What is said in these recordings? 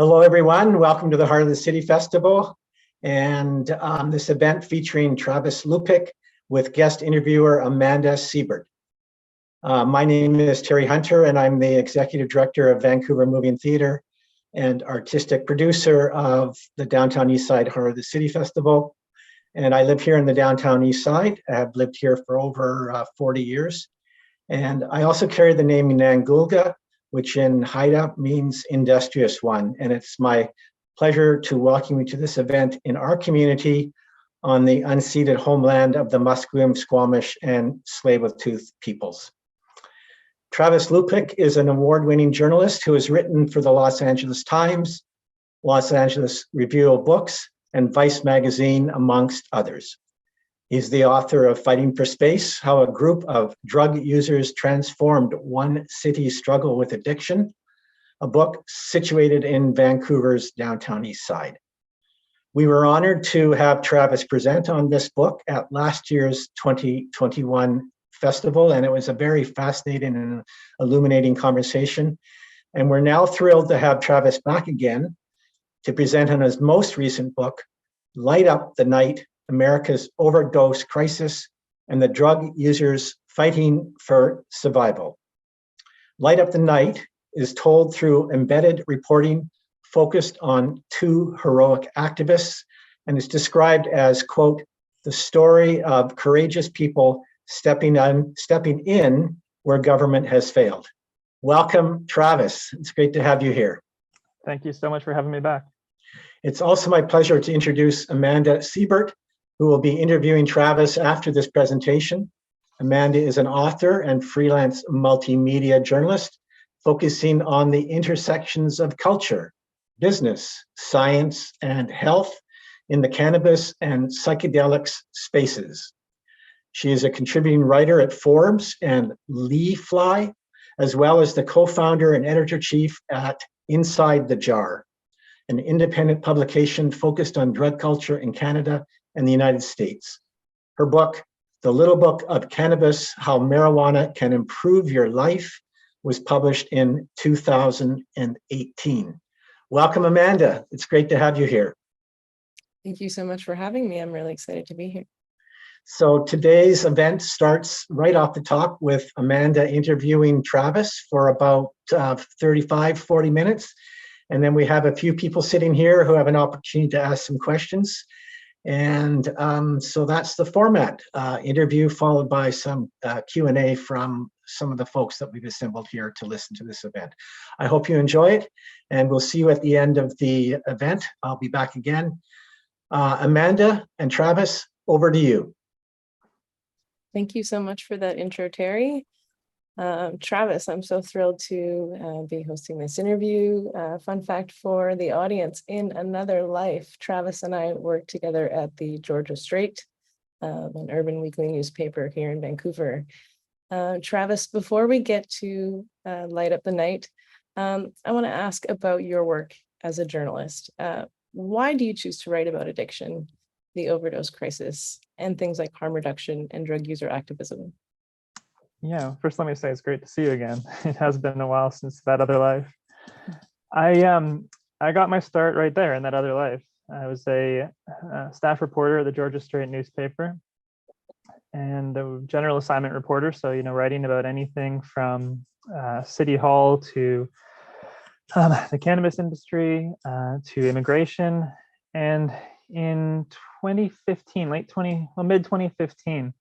Hello, everyone. Welcome to the Heart of the City Festival and this event featuring Travis Lupick with guest interviewer Amanda Siebert. My name is Terry Hunter, and I'm the Executive Director of Vancouver Moving Theatre and artistic producer of the Downtown Eastside Heart of the City Festival. And I live here in the Downtown Eastside. I have lived here for over 40 years. And I also carry the name Nangulga, which in Haida means industrious one. And it's my pleasure to welcome you to this event in our community on the unceded homeland of the Musqueam, Squamish, and Tsleil-Waututh peoples. Travis Lupick is an award-winning journalist who has written for the Los Angeles Times, Los Angeles Review of Books, and Vice magazine, amongst others. He's the author of Fighting for Space, How a Group of Drug Users Transformed One City's Struggle with Addiction, a book situated in Vancouver's Downtown East Side. We were honored to have Travis present on this book at last year's 2021 festival, and it was a very fascinating and illuminating conversation. And we're now thrilled to have Travis back again to present on his most recent book, Light Up the Night, America's Overdose Crisis and the Drug Users Fighting for Survival. Light Up the Night is told through embedded reporting focused on two heroic activists and is described as, quote, the story of courageous people stepping in where government has failed. Welcome, Travis. It's great to have you here. Thank you so much for having me back. It's also my pleasure to introduce Amanda Siebert, who will be interviewing Travis after this presentation. Amanda is an author and freelance multimedia journalist focusing on the intersections of culture, business, science, and health in the cannabis and psychedelics spaces. She is a contributing writer at Forbes and Leafly, as well as the co-founder and editor-chief at Inside the Jar, an independent publication focused on drug culture in Canada and the United States. Her book, The Little Book of Cannabis, How Marijuana Can Improve Your Life, was published in 2018. Welcome, Amanda. It's great to have you here. Thank you so much for having me. I'm really excited to be here. So today's event starts right off the top with Amanda interviewing Travis for about 40 minutes. And then we have a few people sitting here who have an opportunity to ask some questions. And so that's the format, interview followed by some Q&A from some of the folks that we've assembled here to listen to this event. I hope you enjoy it, and we'll see you at the end of the event. I'll be back again. Amanda and Travis, over to you. Thank you so much for that intro, Terry. Travis, I'm so thrilled to be hosting this interview. Fun fact for the audience, in another life, Travis and I worked together at the Georgia Straight, an urban weekly newspaper here in Vancouver. Travis, before we get to Light Up the Night, I want to ask about your work as a journalist. Why do you choose to write about addiction, the overdose crisis, and things like harm reduction and drug user activism? Yeah, first let me say it's great to see you again. It has been a while since that other life. I got my start right there in that other life. I was a staff reporter at the Georgia Straight newspaper and a general assignment reporter. So, writing about anything from City Hall to the cannabis industry to immigration. And in 2015, mid 2015,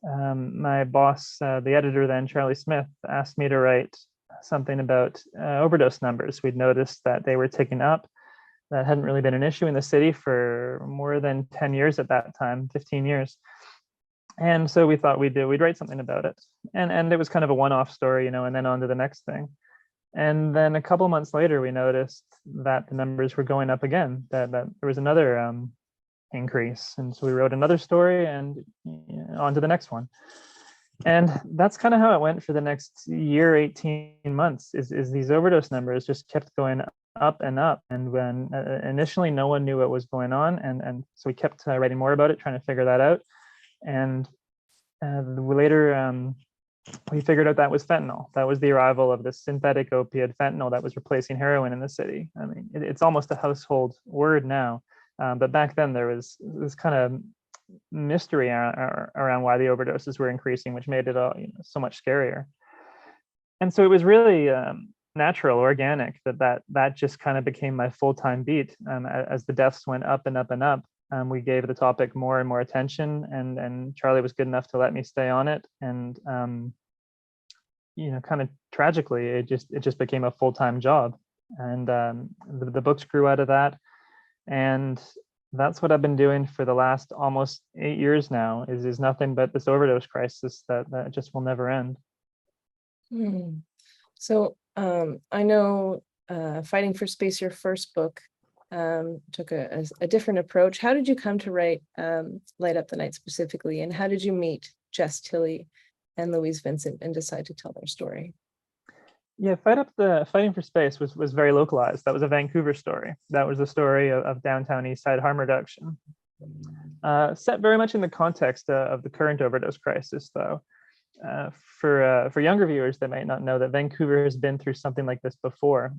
my boss, the editor then, Charlie Smith, asked me to write something about overdose numbers. We'd noticed that they were ticking up. That hadn't really been an issue in the city for more than 10 years at that time, 15 years. And so we thought we'd write something about it. And it was kind of a one-off story, and then on to the next thing. And then a couple months later, we noticed that the numbers were going up again, that there was another increase. And so we wrote another story and on to the next one. And that's kind of how it went for the next year, 18 months, is these overdose numbers just kept going up and up. And when initially no one knew what was going on. And so we kept writing more about it, trying to figure that out. And later we figured out that was fentanyl. That was the arrival of this synthetic opiate fentanyl that was replacing heroin in the city. I mean, it's almost a household word now. But back then there was this kind of mystery around why the overdoses were increasing, which made it all, so much scarier. And so it was really natural, organic, that just kind of became my full-time beat. As the deaths went up and up and up, we gave the topic more and more attention, and Charlie was good enough to let me stay on it. And kind of tragically, it just became a full-time job. And the books grew out of that. And that's what I've been doing for the last almost 8 years now, is nothing but this overdose crisis that just will never end. So I know Fighting for Space, your first book, took a different approach. How did you come to write Light Up the Night specifically? And how did you meet Jess Tilley and Louise Vincent and decide to tell their story? Yeah, Fighting for Space was very localized. That was a Vancouver story. That was the story of downtown Eastside harm reduction. Set very much in the context of the current overdose crisis, though. For younger viewers that might not know, that Vancouver has been through something like this before.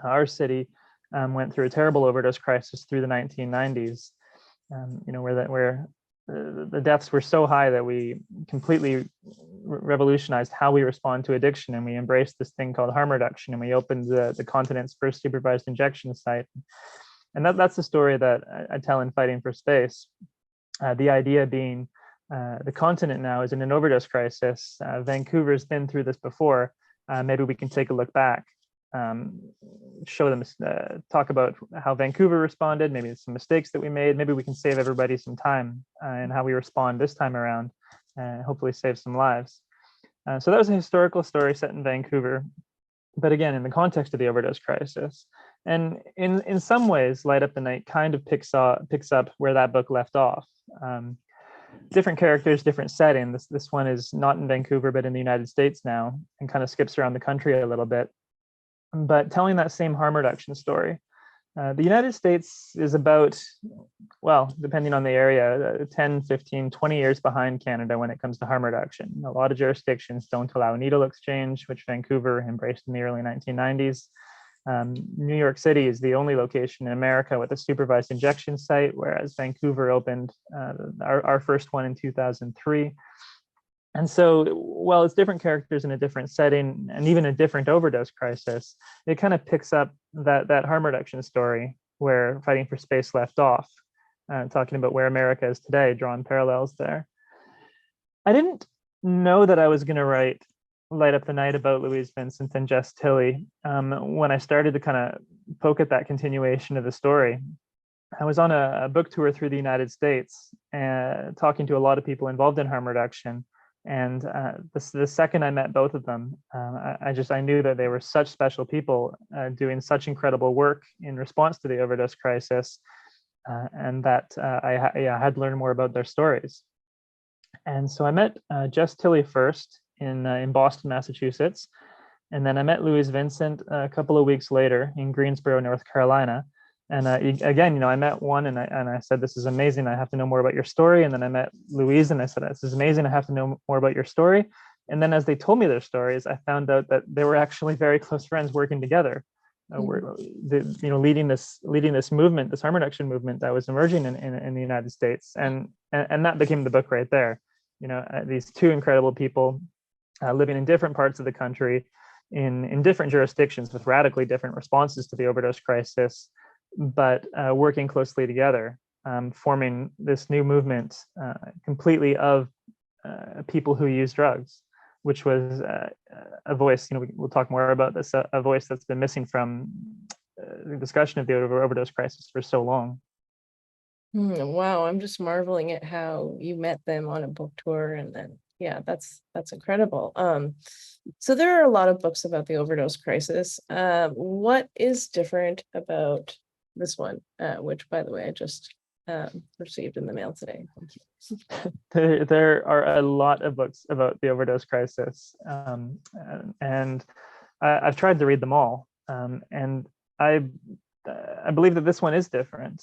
Our city went through a terrible overdose crisis through the 1990s, where the deaths were so high that we completely revolutionized how we respond to addiction, and we embraced this thing called harm reduction, and we opened the continent's first supervised injection site. And that's the story that I tell in Fighting for Space. The idea being, the continent now is in an overdose crisis. Vancouver's been through this before. Maybe we can take a look back, show them, talk about how Vancouver responded, maybe some mistakes that we made. Maybe we can save everybody some time in how we respond this time around, and hopefully save some lives. So that was a historical story set in Vancouver, but again, in the context of the overdose crisis. And in some ways, Light Up the Night kind of picks up where that book left off. Different characters, different setting. This one is not in Vancouver, but in the United States now, and kind of skips around the country a little bit, but telling that same harm reduction story. The United States is about, well, depending on the area, 10, 15, 20 years behind Canada when it comes to harm reduction. A lot of jurisdictions don't allow needle exchange, which Vancouver embraced in the early 1990s. New York City is the only location in America with a supervised injection site, whereas Vancouver opened our first one in 2003. And so, while it's different characters in a different setting and even a different overdose crisis, it kind of picks up that harm reduction story where Fighting for Space left off, talking about where America is today, drawing parallels there. I didn't know that I was going to write Light Up the Night about Louise Vincent and Jess Tilley when I started to kind of poke at that continuation of the story. I was on a book tour through the United States, talking to a lot of people involved in harm reduction. And the second I met both of them, I knew that they were such special people doing such incredible work in response to the overdose crisis, and that I had learned more about their stories. And so I met Jess Tilley first in Boston, Massachusetts, and then I met Louise Vincent a couple of weeks later in Greensboro, North Carolina. And again, I met one and I said, this is amazing. I have to know more about your story. And then I met Louise and I said, this is amazing. I have to know more about your story. And then as they told me their stories, I found out that they were actually very close friends working together. Leading this movement, this harm reduction movement that was emerging in the United States. And that became the book right there. These two incredible people living in different parts of the country in different jurisdictions with radically different responses to the overdose crisis, but working closely together, forming this new movement completely of people who use drugs, which was a voice, we'll talk more about this, a voice that's been missing from the discussion of the overdose crisis for so long. Wow, I'm just marveling at how you met them on a book tour, and then, yeah, that's incredible. So there are a lot of books about the overdose crisis. What is different about this one, which, by the way, I just received in the mail today? Thank you. There are a lot of books about the overdose crisis, and I've tried to read them all, and I believe that this one is different.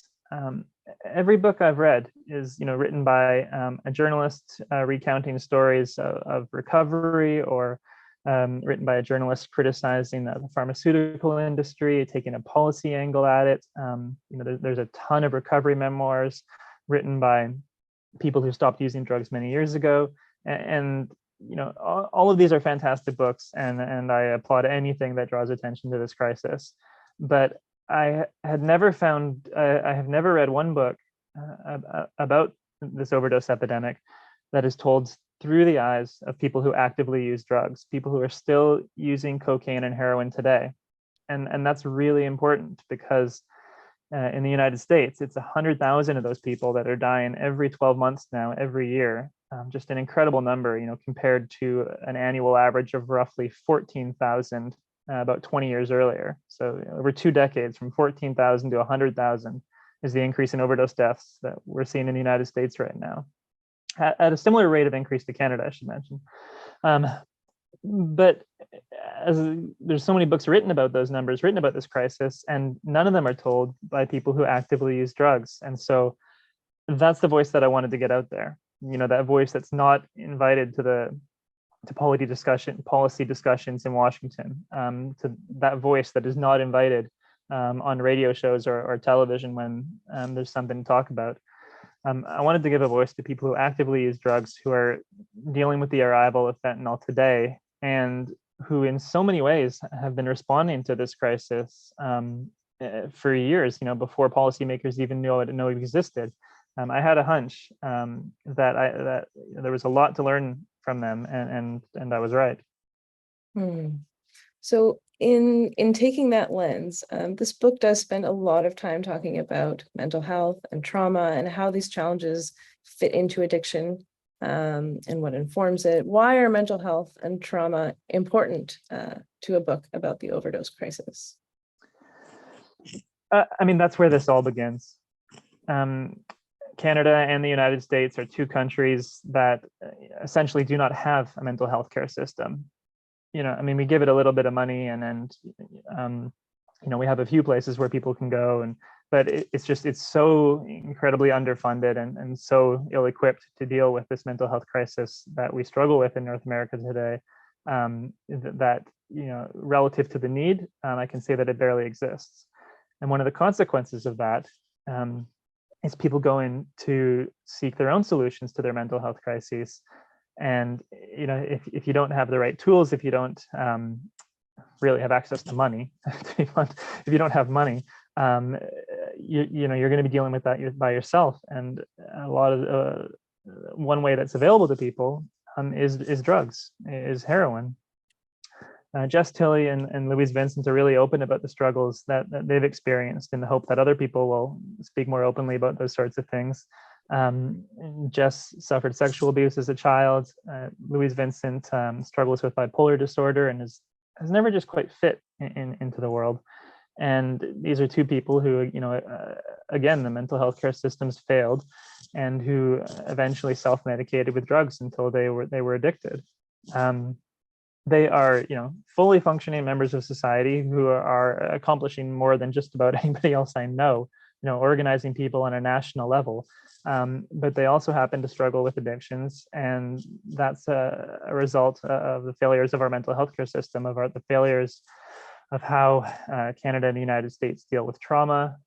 every book I've read is, written by a journalist recounting stories of recovery, or written by a journalist criticizing the pharmaceutical industry, taking a policy angle at it. There's a ton of recovery memoirs written by people who stopped using drugs many years ago, and all of these are fantastic books, and I applaud anything that draws attention to this crisis. But I have never read one book about this overdose epidemic that is told through the eyes of people who actively use drugs, people who are still using cocaine and heroin today. And that's really important, because in the United States, it's 100,000 of those people that are dying every 12 months now, every year. Just an incredible number, compared to an annual average of roughly 14,000 about 20 years earlier. So over 2 decades, from 14,000 to 100,000 is the increase in overdose deaths that we're seeing in the United States right now, at a similar rate of increase to Canada, I should mention. But as there's so many books written about those numbers, written about this crisis, and none of them are told by people who actively use drugs. And so that's the voice that I wanted to get out there. That voice that's not invited to policy discussions in Washington, to that voice that is not invited on radio shows or television when there's something to talk about. I wanted to give a voice to people who actively use drugs, who are dealing with the arrival of fentanyl today, and who in so many ways have been responding to this crisis for years, before policymakers even knew it existed. I had a hunch that there was a lot to learn from them, and I was right. So in taking that lens, this book does spend a lot of time talking about mental health and trauma, and how these challenges fit into addiction, and what informs it. Why are mental health and trauma important to a book about the overdose crisis? That's where this all begins. Canada and the United States are 2 countries that essentially do not have a mental health care system. We give it a little bit of money, and we have a few places where people can go, but it's so incredibly underfunded and so ill-equipped to deal with this mental health crisis that we struggle with in North America today, that relative to the need, I can say that it barely exists. And one of the consequences of that is people going to seek their own solutions to their mental health crises. And if you don't have the right tools, if you don't really have access to money, if you don't have money, you're going to be dealing with that by yourself. And a lot of one way that's available to people is drugs, is heroin. Jess Tilley and Louise Vincent are really open about the struggles that they've experienced, in the hope that other people will speak more openly about those sorts of things. Jess suffered sexual abuse as a child. Louise Vincent struggles with bipolar disorder and has never just quite fit into the world. And these are 2 people who, again, the mental health care systems failed, and who eventually self-medicated with drugs until they were addicted. They are, fully functioning members of society who are accomplishing more than just about anybody else I know, organizing people on a national level. But they also happen to struggle with addictions, and that's a result of the failures of our mental health care system, the failures of how Canada and the United States deal with trauma.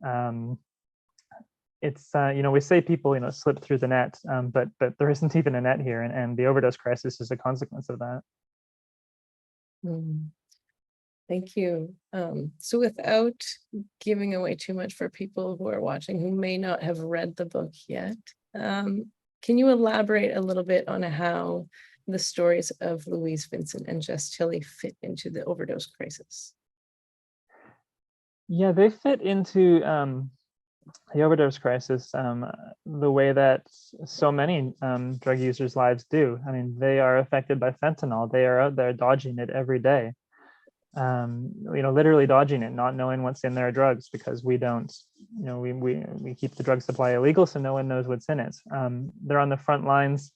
It's we say people slip through the net, but there isn't even a net here, and the overdose crisis is a consequence of that. Thank you. So without giving away too much for people who are watching who may not have read the book yet, can you elaborate a little bit on how the stories of Louise Vincent and Jess Tilley fit into the overdose crisis? Yeah, they fit into the overdose crisis the way that so many drug users' lives do. They are affected by fentanyl. They are out there dodging it every day. Literally dodging it, not knowing what's in their drugs, because we don't, we keep the drug supply illegal, so no one knows what's in it. They're on the front lines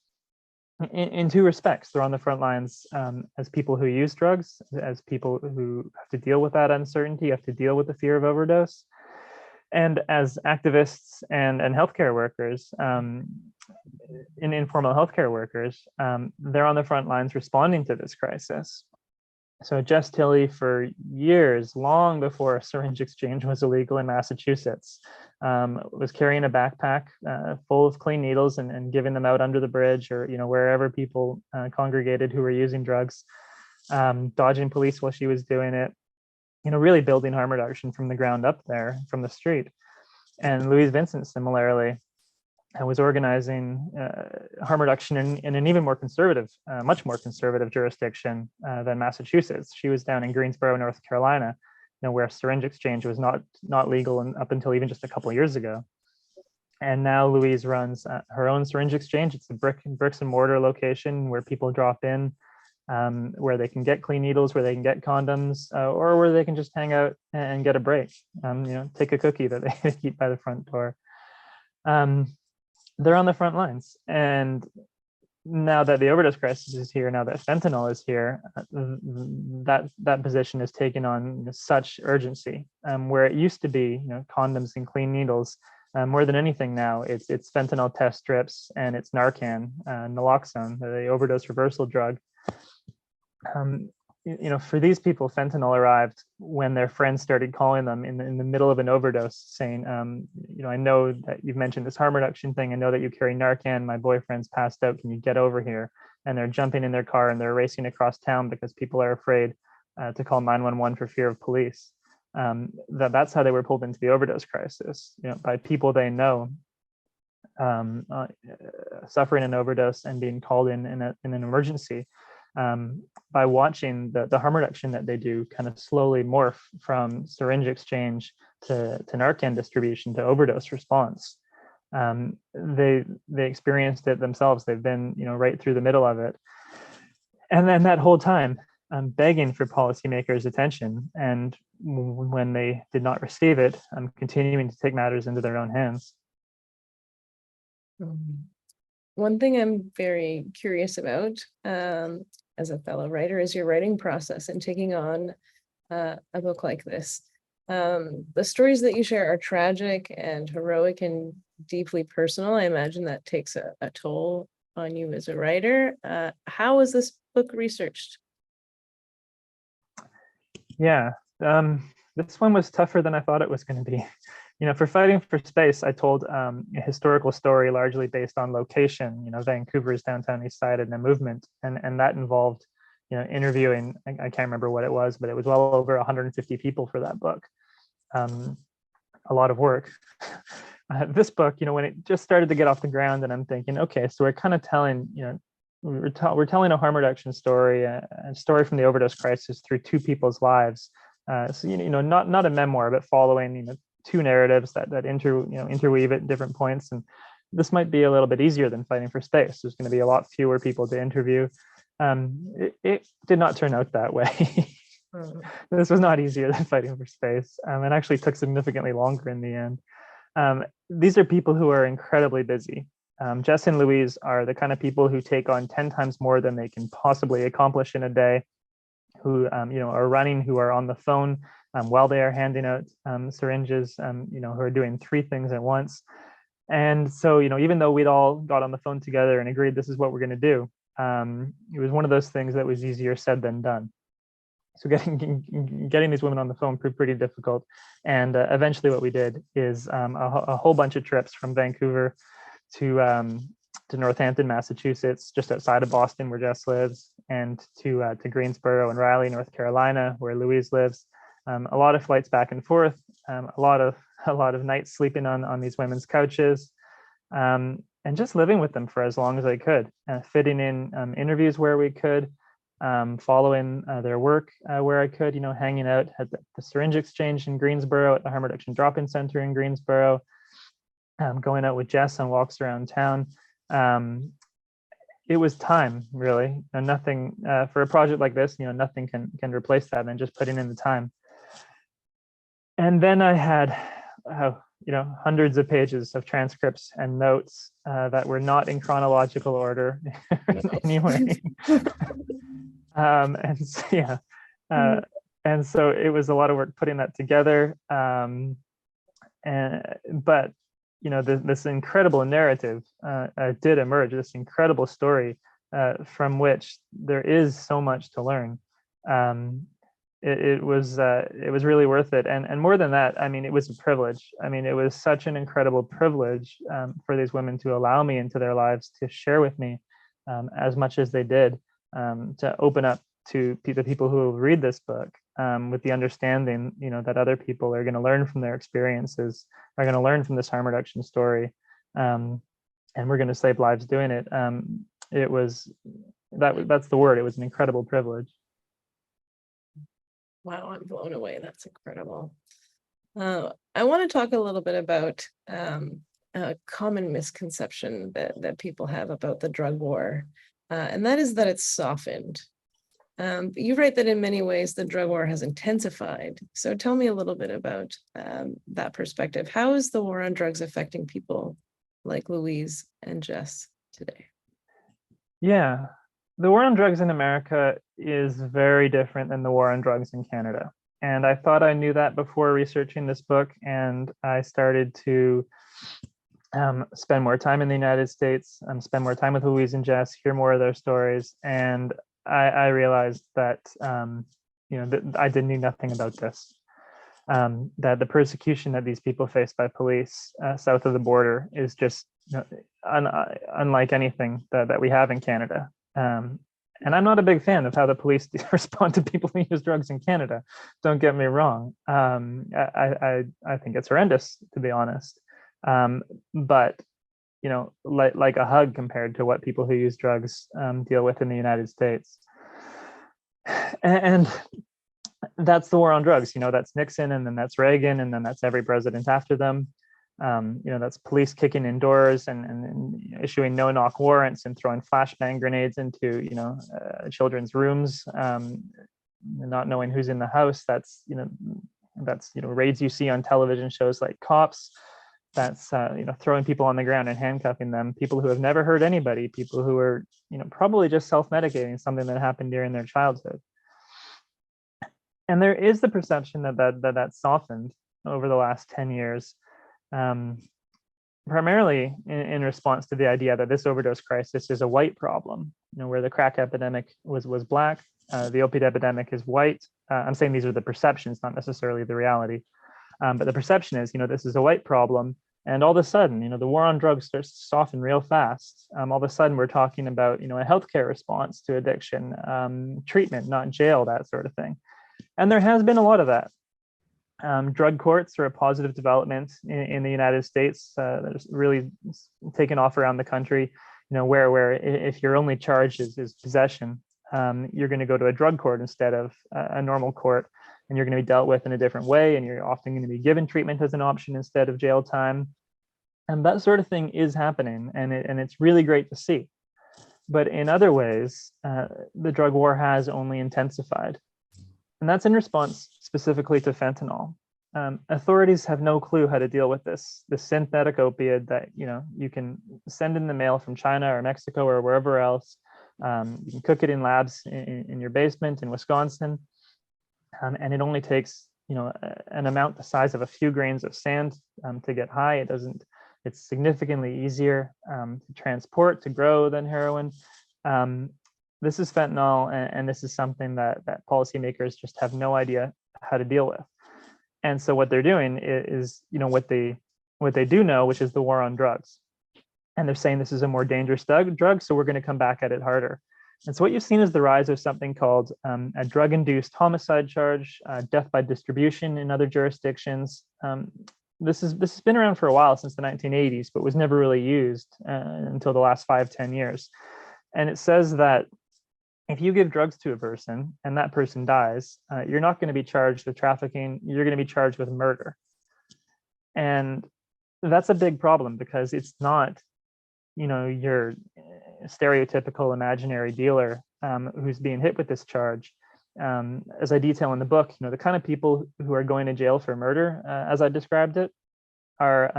in 2 respects. They're on the front lines as people who use drugs, as people who have to deal with that uncertainty, have to deal with the fear of overdose. And as activists and healthcare workers, in informal healthcare workers, they're on the front lines responding to this crisis. So Jess Tilley, for years, long before syringe exchange was illegal in Massachusetts, was carrying a backpack full of clean needles and giving them out under the bridge, or wherever people congregated who were using drugs, dodging police while she was doing it. Really building harm reduction from the ground up there, from the street. And Louise Vincent, similarly, was organizing harm reduction in an even more conservative, much more conservative jurisdiction than Massachusetts. She was down in Greensboro, North Carolina, where syringe exchange was not legal up until even just a couple of years ago. And now Louise runs her own syringe exchange. It's a bricks and mortar location where people drop in, where they can get clean needles, where they can get condoms, or where they can just hang out and get a break, take a cookie that they keep by the front door. They're on the front lines. And now that the overdose crisis is here, now that fentanyl is here, that position is taken on such urgency, where it used to be, condoms and clean needles. More than anything now, it's fentanyl test strips and it's Narcan, naloxone, the overdose reversal drug. For these people, fentanyl arrived when their friends started calling them in the middle of an overdose, saying, I know that you've mentioned this harm reduction thing. I know that you carry Narcan. My boyfriend's passed out. Can you get over here? And they're jumping in their car and they're racing across town because people are afraid to call 911 for fear of police. That's how they were pulled into the overdose crisis, by people they know, suffering an overdose and being called in an emergency. By watching the harm reduction that they do kind of slowly morph from syringe exchange to Narcan distribution to overdose response. They experienced it themselves. They've been right through the middle of it. And then that whole time, begging for policymakers' attention. And when they did not receive it, continuing to take matters into their own hands. One thing I'm very curious about as a fellow writer is your writing process and taking on a book like this. The stories that you share are tragic and heroic and deeply personal. I imagine that takes a toll on you as a writer. How was this book researched? Yeah, this one was tougher than I thought it was going to be. For Fighting for Space, I told a historical story largely based on location, Vancouver's downtown east side and the movement. And that involved, interviewing, I can't remember what it was, but it was well over 150 people for that book. A lot of work. This book, when it just started to get off the ground, and I'm thinking, okay, so we're kind of telling, we're telling a harm reduction story, a story from the overdose crisis through two people's lives. So, not a memoir, but following, two narratives that interweave at different points. And this might be a little bit easier than Fighting for Space. There's going to be a lot fewer people to interview. It did not turn out that way. This was not easier than Fighting for Space. It actually took significantly longer in the end. These are people who are incredibly busy. Jess and Louise are the kind of people who take on 10 times more than they can possibly accomplish in a day, who are running, who are on the phone while they are handing out syringes, who are doing three things at once. And so, even though we'd all got on the phone together and agreed this is what we're going to do, it was one of those things that was easier said than done. So getting these women on the phone proved pretty difficult. And eventually what we did is a whole bunch of trips from Vancouver to Northampton, Massachusetts, just outside of Boston where Jess lives, and to Greensboro and Raleigh, North Carolina, where Louise lives. A lot of flights back and forth, a lot of nights sleeping on these women's couches, and just living with them for as long as I could, fitting in interviews where we could, following their work where I could, hanging out at the syringe exchange in Greensboro, at the harm reduction drop-in center in Greensboro, going out with Jess on walks around town. It was time, really, and nothing for a project like this, nothing can replace that, and just putting in the time. And then I had, hundreds of pages of transcripts and notes that were not in chronological order anyway. And so it was a lot of work putting that together. But this incredible narrative did emerge, this incredible story from which there is so much to learn. It was really worth it, and more than that, I mean, it was a privilege. I mean, it was such an incredible privilege for these women to allow me into their lives, to share with me as much as they did, to open up to the people who read this book with the understanding, that other people are going to learn from their experiences, are going to learn from this harm reduction story, and we're going to save lives doing it. It was that's the word. It was an incredible privilege. Wow, I'm blown away. That's incredible. I want to talk a little bit about a common misconception that people have about the drug war, and that is that it's softened. You write that in many ways the drug war has intensified. So tell me a little bit about that perspective. How is the war on drugs affecting people like Louise and Jess today? Yeah, the war on drugs in America is very different than the war on drugs in Canada. And I thought I knew that before researching this book, and I started to spend more time in the United States, spend more time with Louise and Jess, hear more of their stories, and I realized that that I knew nothing about this. That the persecution that these people face by police south of the border is just unlike anything that we have in Canada. And I'm not a big fan of how the police respond to people who use drugs in Canada. Don't get me wrong. I think it's horrendous, to be honest. But like a hug compared to what people who use drugs deal with in the United States. And that's the war on drugs. That's Nixon, and then that's Reagan, and then that's every president after them. That's police kicking in doors and issuing no-knock warrants and throwing flashbang grenades into children's rooms, not knowing who's in the house. That's raids you see on television shows like Cops. That's throwing people on the ground and handcuffing them, people who have never hurt anybody, people who are probably just self-medicating something that happened during their childhood. And there is the perception that softened over the last 10 years, primarily in response to the idea that this overdose crisis is a white problem, where the crack epidemic was black, the opiate epidemic is white. I'm saying these are the perceptions, not necessarily the reality. But the perception is, this is a white problem. And all of a sudden, the war on drugs starts to soften real fast. All of a sudden, we're talking about, a healthcare response to addiction, treatment, not jail, that sort of thing. And there has been a lot of that. Drug courts are a positive development in the United States. There's really taken off around the country, where if your only charge is possession, you're going to go to a drug court instead of a normal court. And you're going to be dealt with in a different way, and you're often going to be given treatment as an option instead of jail time. And that sort of thing is happening, and it's really great to see. But in other ways, the drug war has only intensified. And that's in response specifically to fentanyl. Authorities have no clue how to deal with this synthetic opiate that you can send in the mail from China or Mexico or wherever else. You can cook it in labs in your basement in Wisconsin. And it only takes, an amount the size of a few grains of sand to get high. It's significantly easier to transport, to grow than heroin. This is fentanyl, and this is something that policymakers just have no idea how to deal with. And so what they're doing is, what they do know, which is the war on drugs. And they're saying this is a more dangerous drug, so we're going to come back at it harder. And so what you've seen is the rise of something called a drug-induced homicide charge, death by distribution in other jurisdictions. This has been around for a while, since the 1980s, but was never really used until the last 5-10 years. And it says that if you give drugs to a person and that person dies, you're not going to be charged with trafficking, you're going to be charged with murder. And that's a big problem, because it's not your stereotypical imaginary dealer who's being hit with this charge. As I detail in the book, the kind of people who are going to jail for murder, as I described it, are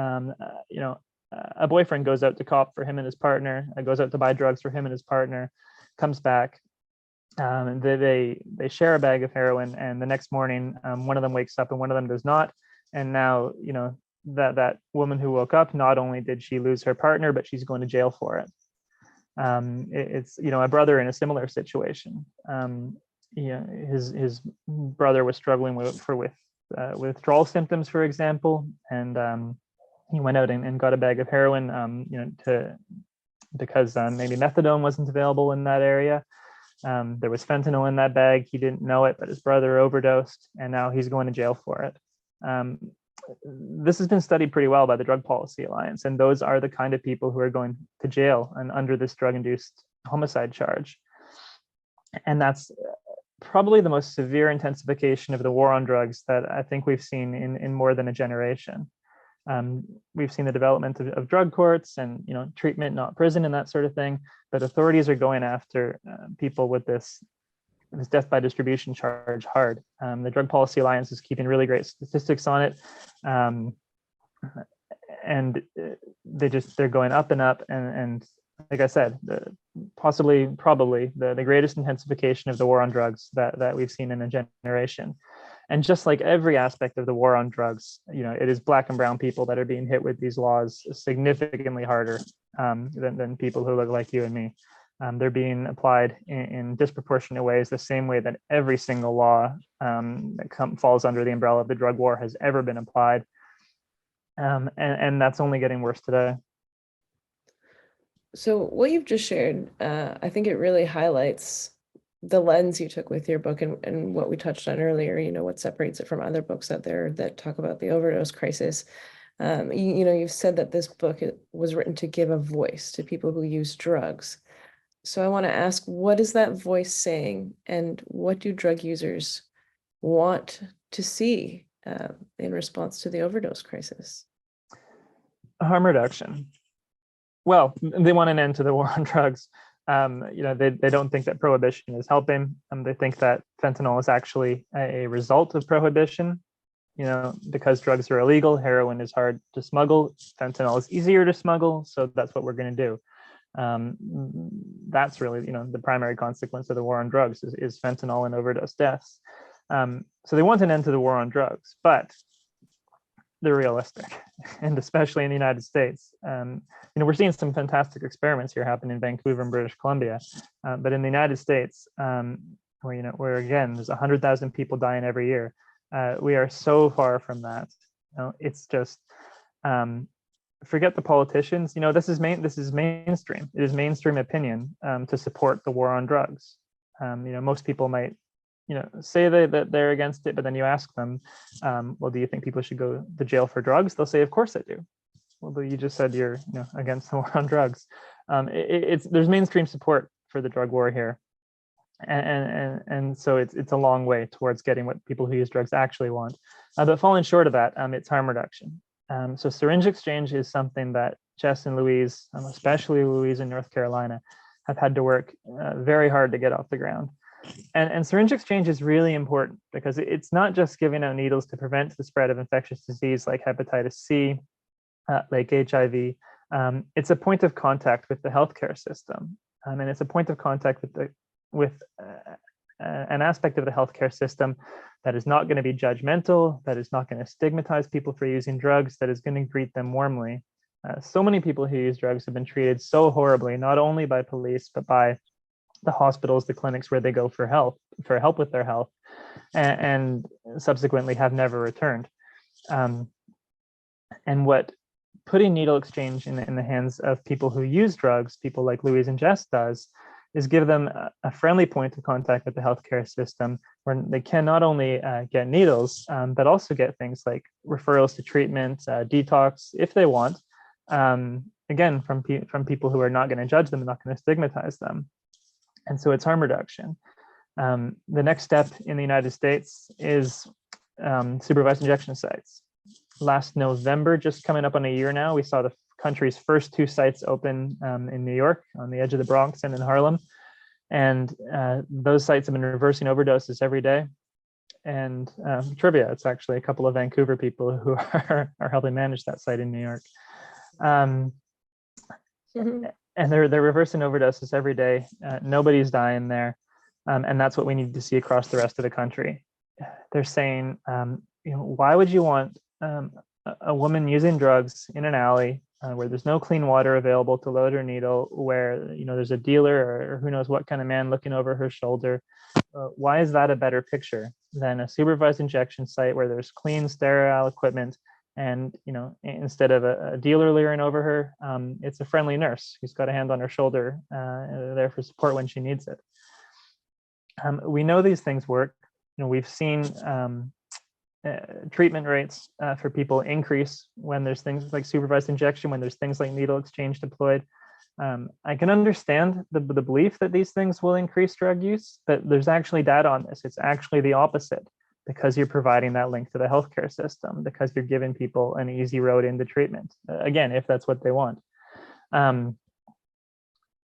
a boyfriend goes out to cop for him and his partner, goes out to buy drugs for him and his partner, comes back, they share a bag of heroin, and the next morning one of them wakes up and one of them does not, and now that woman who woke up, not only did she lose her partner, but she's going to jail for it. It's, you know, a brother in a similar situation. His brother was struggling with withdrawal symptoms, for example, and he went out and got a bag of heroin, you know, because maybe methadone wasn't available in that area. There was fentanyl in that bag. He didn't know it, but his brother overdosed, and now he's going to jail for it. This has been studied pretty well by the Drug Policy Alliance, and those are the kind of people who are going to jail and under this drug-induced homicide charge. And that's probably the most severe intensification of the war on drugs that I think we've seen in more than a generation. We've seen the development of drug courts and, you know, treatment, not prison, and that sort of thing. But authorities are going after people with this death by distribution charge hard. The Drug Policy Alliance is keeping really great statistics on it, and they're going up and up. And like I said, probably the greatest intensification of the war on drugs that we've seen in a generation. And just like every aspect of the war on drugs, you know, it is Black and brown people that are being hit with these laws significantly harder than people who look like you and me. They're being applied in disproportionate ways, the same way that every single law that falls under the umbrella of the drug war has ever been applied. And that's only getting worse today. So what you've just shared, I think it really highlights the lens you took with your book and what we touched on earlier, you know, what separates it from other books out there that talk about the overdose crisis. You know, you've said that this book was written to give a voice to people who use drugs. So I want to ask, what is that voice saying, and what do drug users want to see in response to the overdose crisis? Harm reduction. Well, they want an end to the war on drugs. You know, they don't think that prohibition is helping. They think that fentanyl is actually a result of prohibition. You know, because drugs are illegal, heroin is hard to smuggle, fentanyl is easier to smuggle, so that's what we're going to do. That's really, you know, the primary consequence of the war on drugs is fentanyl and overdose deaths. So they want an end to the war on drugs, but they're realistic, and especially in the United States. You know, we're seeing some fantastic experiments here happen in Vancouver and British Columbia, but in the United States, where again, there's 100,000 people dying every year, we are so far from that. You know, it's just forget the politicians. You know, this is mainstream. It is mainstream opinion to support the war on drugs. You know, most people might, you know, say that they're against it, but then you ask them, well, do you think people should go to jail for drugs? They'll say, of course I do. Well, but you just said you're, you know, against the war on drugs. There's mainstream support for the drug war here, and so it's a long way towards getting what people who use drugs actually want. But falling short of that, it's harm reduction. So syringe exchange is something that Jess and Louise, especially Louise in North Carolina, have had to work very hard to get off the ground. And syringe exchange is really important because it's not just giving out needles to prevent the spread of infectious disease like hepatitis C, like HIV. It's a point of contact with the healthcare system, and it's a point of contact with an aspect of the healthcare system that is not going to be judgmental, that is not going to stigmatize people for using drugs, that is going to greet them warmly. So many people who use drugs have been treated so horribly, not only by police, but by the hospitals, the clinics where they go for help with their health, and subsequently have never returned. And what putting needle exchange in the hands of people who use drugs, people like Louise and Jess does, is give them a friendly point of contact with the healthcare system where they can not only get needles, but also get things like referrals to treatment, detox, if they want, again, from people who are not going to judge them and not going to stigmatize them. And so it's harm reduction. The next step in the United States is supervised injection sites. Last November, just coming up on a year now, we saw the country's first 2 sites open in New York, on the edge of the Bronx and in Harlem. And those sites have been reversing overdoses every day. And trivia, it's actually a couple of Vancouver people who are helping manage that site in New York. And they're reversing overdoses every day. Nobody's dying there. And that's what we need to see across the rest of the country. They're saying, you know, why would you want a woman using drugs in an alley where there's no clean water available to load her needle, where there's a dealer or who knows what kind of man looking over her shoulder. Why is that a better picture than a supervised injection site where there's clean, sterile equipment, and instead of a dealer leering over her, it's a friendly nurse who's got a hand on her shoulder, there for support when she needs it. We know these things work. We've seen treatment rates for people increase when there's things like supervised injection, when there's things like needle exchange deployed. I can understand the belief that these things will increase drug use, but there's actually data on this. It's actually the opposite, because you're providing that link to the healthcare system, because you're giving people an easy road into treatment, again, if that's what they want.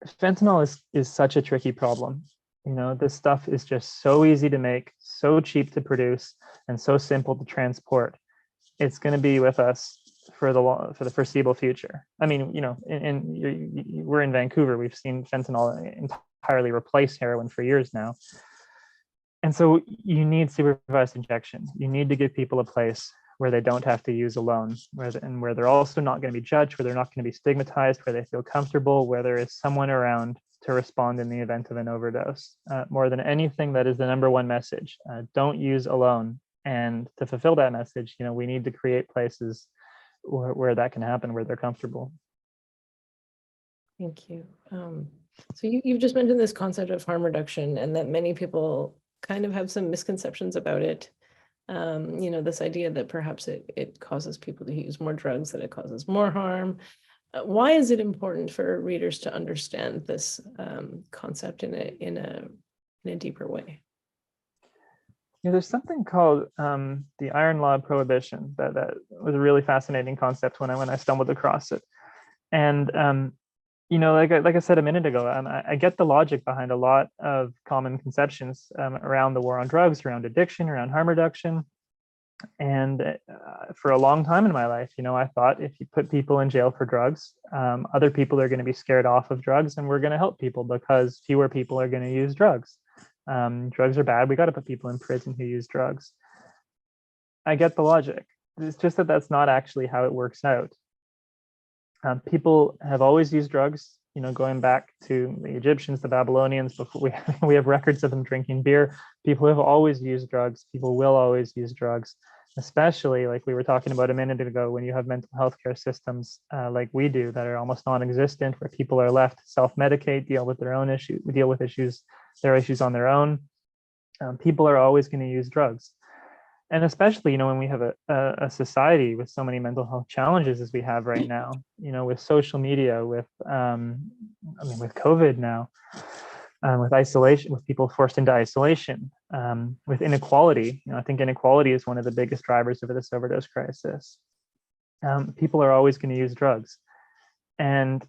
Fentanyl is such a tricky problem. This stuff is just so easy to make, so cheap to produce, and so simple to transport. It's going to be with us for the foreseeable future. I mean, we're in Vancouver. We've seen fentanyl entirely replace heroin for years now. And so you need supervised injection. You need to give people a place where they don't have to use alone, where they're also not going to be judged, where they're not going to be stigmatized, where they feel comfortable, where there is someone around to respond in the event of an overdose. More than anything, that is the number one message. Don't use alone. And to fulfill that message, we need to create places where that can happen, where they're comfortable. Thank you. So you've just mentioned this concept of harm reduction, and that many people kind of have some misconceptions about it. This idea that perhaps it causes people to use more drugs, that it causes more harm. Why is it important for readers to understand this concept in a deeper way? There's something called the iron law of prohibition that was a really fascinating concept when I stumbled across it. And like I said a minute ago, I get the logic behind a lot of common conceptions around the war on drugs, around addiction, around harm reduction. And for a long time in my life, I thought if you put people in jail for drugs, other people are going to be scared off of drugs, and we're going to help people because fewer people are going to use drugs. Drugs are bad. We got to put people in prison who use drugs. I get the logic. It's just that that's not actually how it works out. People have always used drugs, going back to the Egyptians, the Babylonians. Before we have records of them drinking beer. People have always used drugs. People will always use drugs, especially like we were talking about a minute ago, when you have mental health care systems like we do that are almost non-existent, where people are left to self-medicate, deal with their own issues, their issues on their own. People are always going to use drugs. And especially, when we have a society with so many mental health challenges as we have right now, with social media, with COVID now, with isolation, with people forced into isolation, with inequality. I think inequality is one of the biggest drivers of this overdose crisis. People are always going to use drugs, and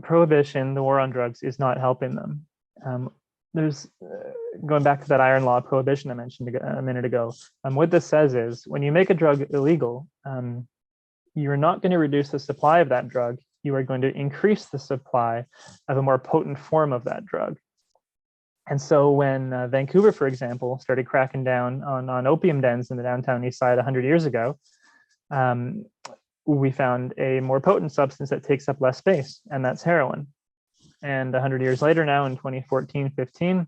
prohibition, the war on drugs, is not helping them. There's going back to that iron law of prohibition I mentioned a minute ago. What this says is, when you make a drug illegal, you're not going to reduce the supply of that drug. You are going to increase the supply of a more potent form of that drug. And so when Vancouver, for example, started cracking down on opium dens in the downtown east side 100 years ago, we found a more potent substance that takes up less space, and that's heroin. And 100 years later now, in 2014-15,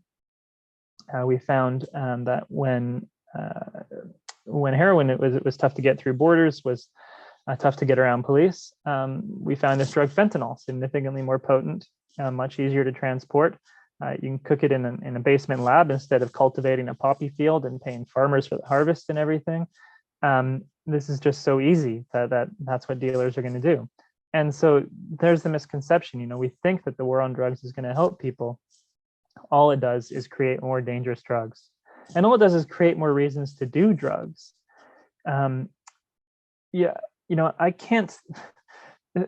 we found that when heroin, it was tough to get through borders, was tough to get around police, we found this drug fentanyl, significantly more potent, much easier to transport. You can cook it in a basement lab instead of cultivating a poppy field and paying farmers for the harvest and everything. This is just so easy that's what dealers are going to do. And so there's the misconception, we think that the war on drugs is going to help people. All it does is create more dangerous drugs. And all it does is create more reasons to do drugs. I can't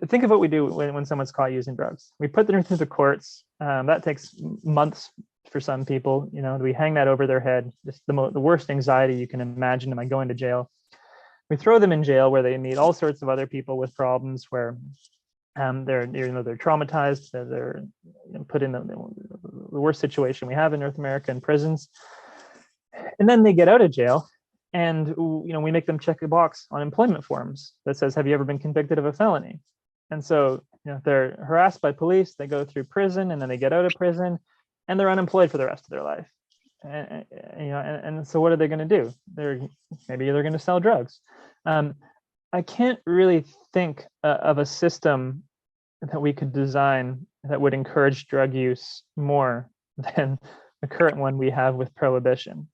think of what we do when someone's caught using drugs. We put them through the courts. That takes months for some people. We hang that over their head. Just the worst anxiety you can imagine. Am I going to jail? We throw them in jail, where they meet all sorts of other people with problems, where they're traumatized, they're put in the worst situation we have in North America in prisons, and then they get out of jail, And we make them check a box on employment forms that says, have you ever been convicted of a felony? And so if they're harassed by police, they go through prison, and then they get out of prison, and they're unemployed for the rest of their life. And so what are they going to do? Maybe they're going to sell drugs. I can't really think of a system that we could design that would encourage drug use more than the current one we have with prohibition.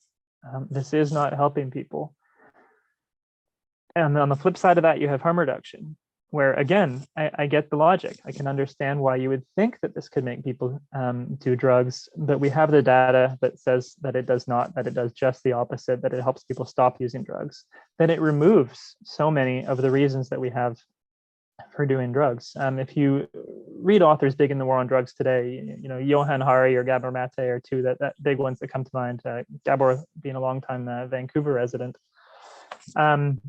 This is not helping people. And on the flip side of that, you have harm reduction, where again, I get the logic. I can understand why you would think that this could make people do drugs, but we have the data that says that it does not, that it does just the opposite, that it helps people stop using drugs, that it removes so many of the reasons that we have for doing drugs. If you read authors big in the war on drugs today, Johan Hari or Gabor Mate are two that big ones that come to mind. Gabor being a longtime Vancouver resident, and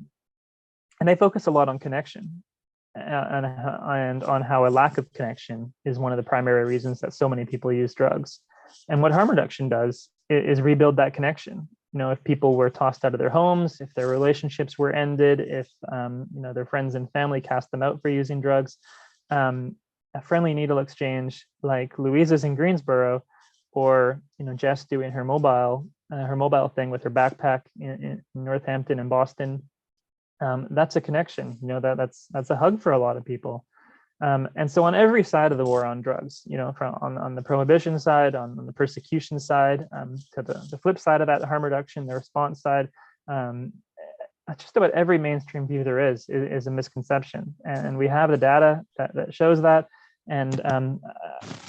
they focus a lot on connection and on how a lack of connection is one of the primary reasons that so many people use drugs. And what harm reduction does is rebuild that connection. If people were tossed out of their homes, if their relationships were ended, if their friends and family cast them out for using drugs, a friendly needle exchange like Louisa's in Greensboro, or Jess doing her mobile thing with her backpack in Northampton and Boston, that's a connection. That's a hug for a lot of people. And so on every side of the war on drugs, on the prohibition side, on the persecution side, to the flip side of that, the harm reduction, the response side, just about every mainstream view there is a misconception. And we have the data that shows that. And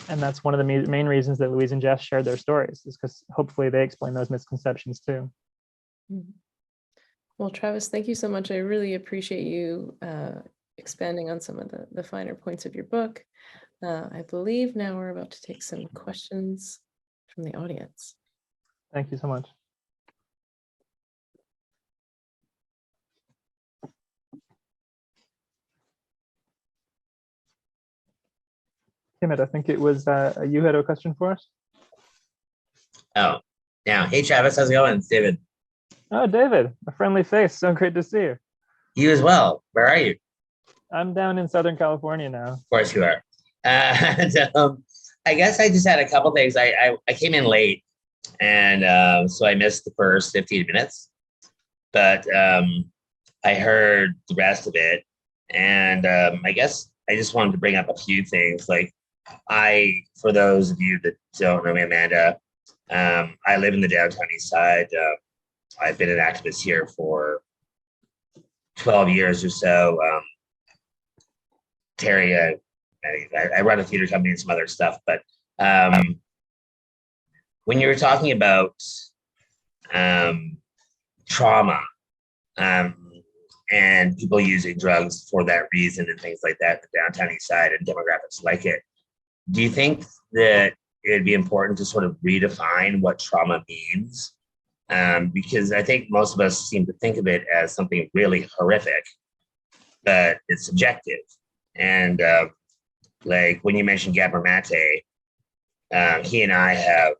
that's one of the main reasons that Louise and Jess shared their stories, is because hopefully they explain those misconceptions too. Well, Travis, thank you so much. I really appreciate you expanding on some of the finer points of your book. I believe now we're about to take some questions from the audience. Thank you so much. Kimit, I think it was you had a question for us? Oh, now, hey Travis, how's it going? It's David. Oh, David, a friendly face. So great to see you. You as well. Where are you? I'm down in Southern California now. Of course you are. I guess I just had a couple things. I came in late, and so I missed the first 15 minutes, but I heard the rest of it. And I guess I just wanted to bring up a few things. Like, for those of you that don't know me, Amanda, I live in the downtown east side. I've been an activist here for 12 years or so. Terry, I run a theater company and some other stuff, but when you were talking about trauma and people using drugs for that reason and things like that, the downtown east side and demographics like it, do you think that it'd be important to sort of redefine what trauma means? Because I think most of us seem to think of it as something really horrific, but it's subjective. And like when you mentioned Gabor Mate, he and I have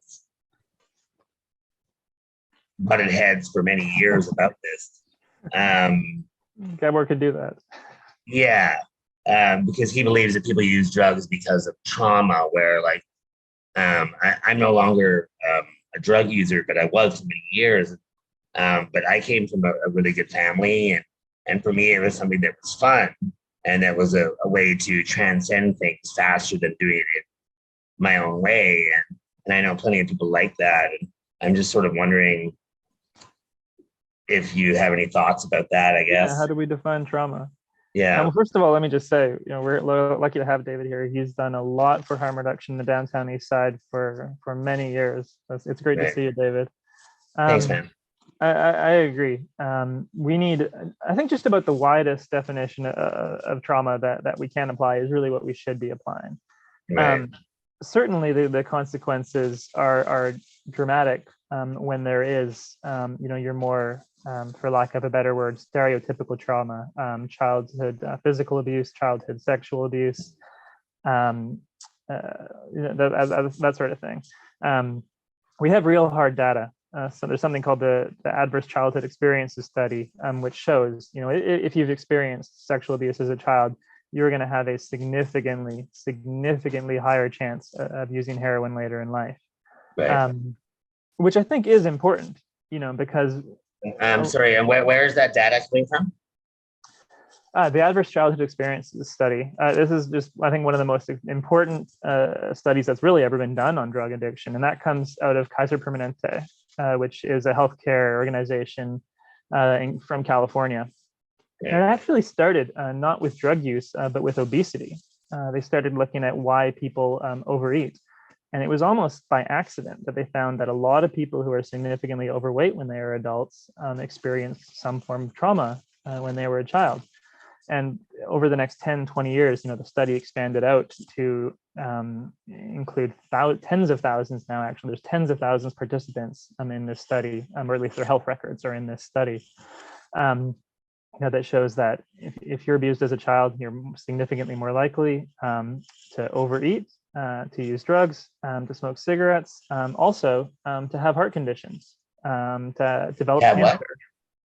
butted heads for many years about this. Gabor could do that. Yeah, because he believes that people use drugs because of trauma, where like I'm no longer a drug user, but I was for many years. But I came from a really good family, and for me, it was something that was fun. And that was a way to transcend things faster than doing it my own way. And I know plenty of people like that. And I'm just sort of wondering if you have any thoughts about that, I guess. Yeah, how do we define trauma? Yeah. Well, first of all, let me just say, we're lucky to have David here. He's done a lot for harm reduction in the downtown east side for many years. It's great to see you, David. Thanks, man. I agree. We need, I think, just about the widest definition of trauma that we can apply is really what we should be applying. Right. Certainly, the consequences are dramatic when there is, your more, for lack of a better word, stereotypical trauma, childhood physical abuse, childhood sexual abuse, that sort of thing. We have real hard data So there's something called the Adverse Childhood Experiences Study, which shows, if you've experienced sexual abuse as a child, you're going to have a significantly higher chance of using heroin later in life, Right. Which I think is important, because I'm sorry, and where is that data coming from? the Adverse Childhood Experiences Study. This is just, I think, one of the most important studies that's really ever been done on drug addiction, and that comes out of Kaiser Permanente, which is a healthcare organization from California. And it actually started not with drug use, but with obesity. They started looking at why people overeat. And it was almost by accident that they found that a lot of people who are significantly overweight when they are adults experienced some form of trauma when they were a child. And over the next 10, 20 years, the study expanded out to include tens of thousands now. Actually, there's tens of thousands of participants in this study, or at least their health records are in this study. That shows that if you're abused as a child, you're significantly more likely to overeat, to use drugs, to smoke cigarettes, also to have heart conditions, to develop cancer,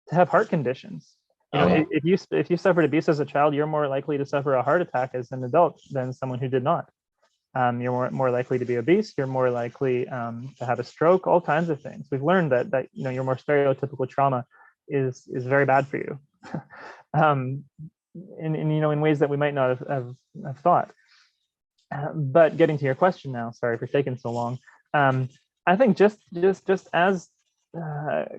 to have heart conditions. If you suffered abuse as a child, you're more likely to suffer a heart attack as an adult than someone who did not. You're more likely to be obese. You're more likely to have a stroke. All kinds of things. We've learned that your more stereotypical trauma is very bad for you, in ways that we might not have thought. But getting to your question now, sorry for taking so long. I think just as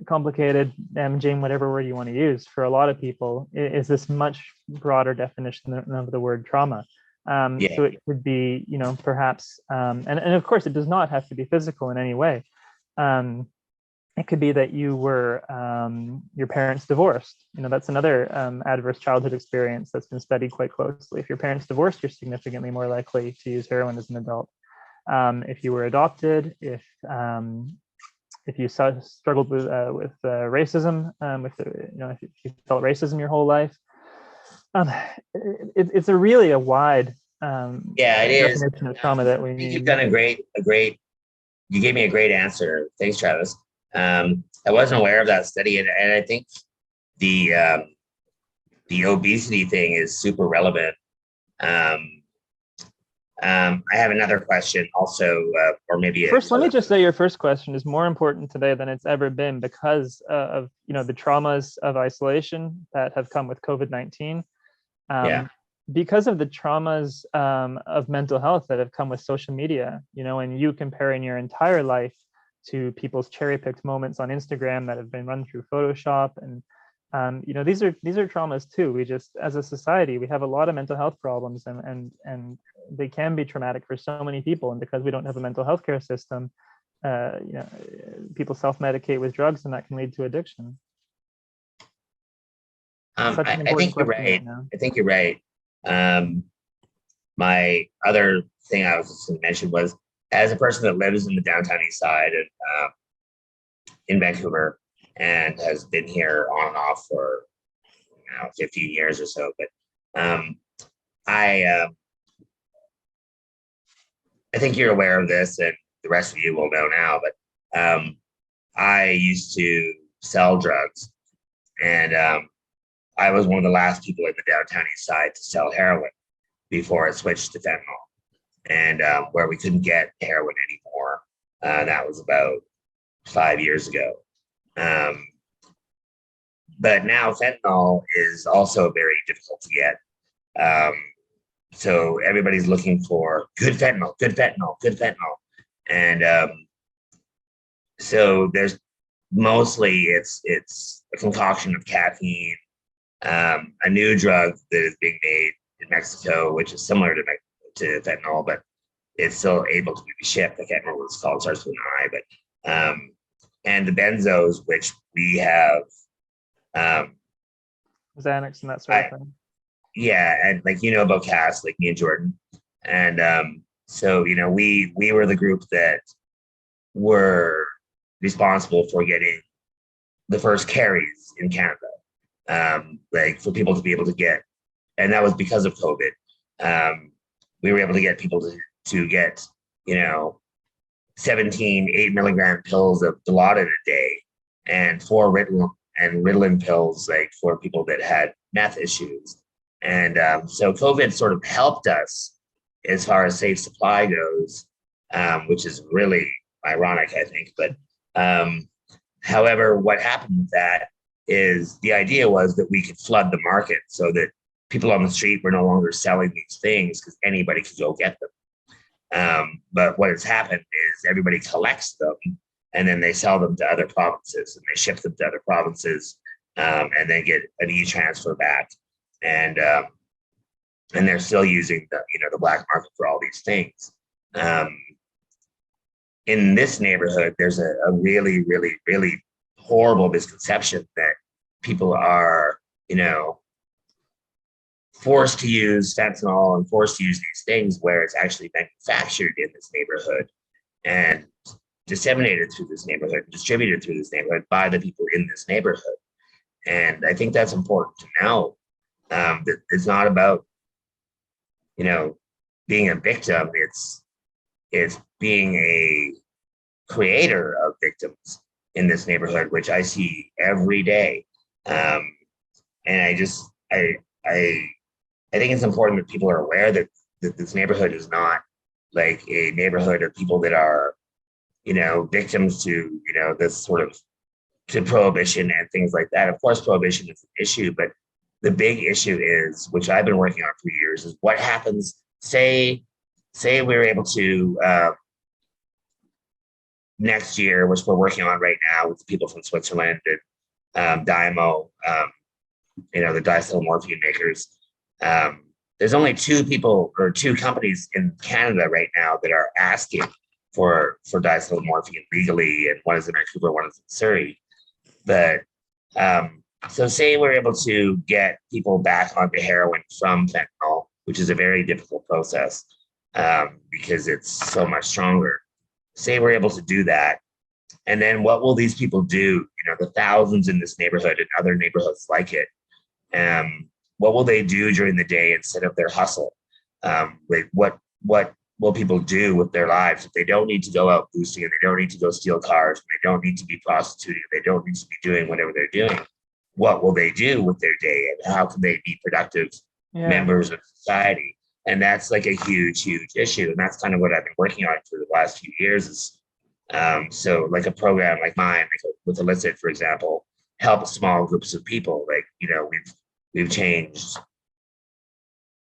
complicated, damaging, whatever word you want to use, for a lot of people is this much broader definition of the word trauma. So it could be, perhaps, and of course it does not have to be physical in any way. It could be that you were your parents divorced. That's another adverse childhood experience that's been studied quite closely. If your parents divorced, you're significantly more likely to use heroin as an adult. If you were adopted, if you struggled with racism, if you felt racism your whole life, it's really a wide it is definition of trauma that we need. You've done a great. You gave me a great answer. Thanks, Travis. I wasn't aware of that study, and I think the obesity thing is super relevant. I have another question also, or maybe first. Let me just say your first question is more important today than it's ever been because of the traumas of isolation that have come with COVID-19, because of the traumas of mental health that have come with social media. And you comparing your entire life to people's cherry-picked moments on Instagram that have been run through Photoshop, and these are traumas too. We just, as a society, we have a lot of mental health problems, and they can be traumatic for so many people. And because we don't have a mental health care system, people self-medicate with drugs, and that can lead to addiction. I think you're right. I think you're right. My other thing I was just going to mention was, as a person that lives in the downtown east side and in Vancouver and has been here on and off for 15 years or so, but I think you're aware of this, and the rest of you will know now, but I used to sell drugs, and I was one of the last people in the downtown east side to sell heroin before it switched to fentanyl. And where we couldn't get heroin anymore. That was about 5 years ago. But now fentanyl is also very difficult to get. So everybody's looking for good fentanyl. And so there's mostly it's a concoction of caffeine, a new drug that is being made in Mexico, which is similar to fentanyl, but it's still able to be shipped. I can't remember what it's called. It starts with an I, but and the benzos, which we have, Xanax and that sort of thing. Yeah, and about Cass, like me and Jordan, and so we were the group that were responsible for getting the first carries in Canada, for people to be able to get, and that was because of COVID. We were able to get people to get, 17 8 milligram pills of Dilaudid a day, and 4 Ritalin pills, like for people that had meth issues. And so COVID sort of helped us as far as safe supply goes, which is really ironic, I think. But however, what happened with that is the idea was that we could flood the market so that people on the street were no longer selling these things because anybody could go get them. But what has happened is everybody collects them and then they sell them to other provinces and they ship them to other provinces, and then get an e-transfer back. And they're still using the black market for all these things. In this neighborhood, there's a really, really, really horrible misconception that people are, forced to use fentanyl and forced to use these things where it's actually manufactured in this neighborhood and disseminated through this neighborhood, distributed through this neighborhood by the people in this neighborhood. And I think that's important to know. That it's not about, being a victim. It's being a creator of victims in this neighborhood, which I see every day. And I think it's important that people are aware that this neighborhood is not like a neighborhood of people that are, victims to, this sort of to prohibition and things like that. Of course, prohibition is an issue, but the big issue is, which I've been working on for years, is what happens, say we're able to, next year, which we're working on right now with the people from Switzerland and Dymo, the diacetylmorphine makers. There's only 2 companies in Canada right now that are asking for diacetylmorphine legally, and one is in Vancouver, one is in Surrey. But so say we're able to get people back onto heroin from fentanyl, which is a very difficult process because it's so much stronger. Say we're able to do that. And then what will these people do? The thousands in this neighborhood and other neighborhoods like it. What will they do during the day instead of their hustle? What will people do with their lives if they don't need to go out boosting and they don't need to go steal cars and they don't need to be prostituting, they don't need to be doing whatever they're doing? What will they do with their day and how can they be productive members of society? And that's like a huge, huge issue. And that's kind of what I've been working on for the last few years is, so like a program like mine, like with Illicit, for example, help small groups of people. Like, we've changed